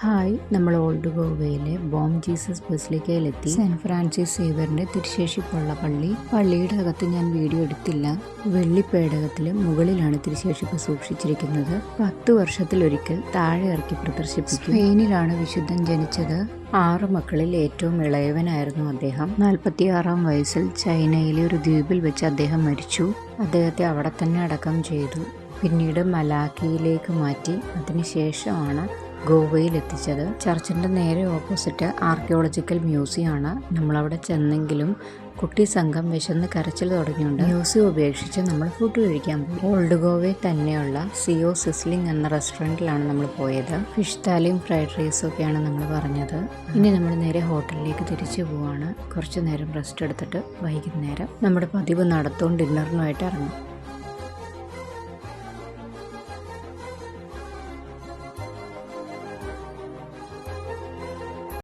Hi, നമ്മൾ old ഗോവയിലെ ബോം Jesus ബസിലിക്കയിലെത്തി. Saint Francis സേവ്യറിന്റെ തിരുശേഷിപ്പുള്ള പള്ളിയുടെ അകത്ത് ഞാൻ വീഡിയോ എടുത്തില്ല. വെള്ളിപ്പേടകത്തില് മുകളിലാണ് തിരുശേഷിപ്പ് സൂക്ഷിച്ചിരിക്കുന്നത്. 10 വർഷത്തിലൊരിക്കൽ താഴെ ഇറക്കി പ്രദർശിപ്പിക്കും. സ്പെയിനിലാണ് വിശുദ്ധൻ ജനിച്ചത്. 6 മക്കളിൽ ഏറ്റവും ഇളയവനായിരുന്നു അദ്ദേഹം. 46-ാം വയസ്സിൽ ചൈനയിലെ ഒരു ദ്വീപിൽ വെച്ച് അദ്ദേഹം മരിച്ചു. അദ്ദേഹത്തെ അവിടെ തന്നെ അടക്കം ചെയ്തു. പിന്നീട് മലാക്കിയിലേക്ക് മാറ്റി. അതിനുശേഷമാണ് ഗോവയിൽ എത്തിച്ചത്. ചർച്ചിൻ്റെ നേരെ ഓപ്പോസിറ്റ് ആർക്കിയോളജിക്കൽ മ്യൂസിയം ആണ്. നമ്മളവിടെ ചെന്നെങ്കിലും കുട്ടി സംഘം വിശന്ന് കരച്ചിൽ തുടങ്ങിയുണ്ട്. മ്യൂസിയം ഉപേക്ഷിച്ച് നമ്മൾ ഫുഡ് കഴിക്കാൻ പോയി. ഓൾഡ് ഗോവയിൽ തന്നെയുള്ള സിയോ സിസ്ലിംഗ് എന്ന റെസ്റ്റോറൻറ്റിലാണ് നമ്മൾ പോയത്. ഫിഷ് താലിയും ഫ്രൈഡ് റൈസും ഒക്കെയാണ് നമ്മൾ പറഞ്ഞത്. ഇനി നമ്മൾ നേരെ ഹോട്ടലിലേക്ക് തിരിച്ചു പോവാണ്. കുറച്ചു നേരം റെസ്റ്റ് എടുത്തിട്ട് വൈകുന്നേരം നമ്മുടെ പതിവ് നടത്തവും ഡിന്നറിനുമായിട്ട് ഇറങ്ങും.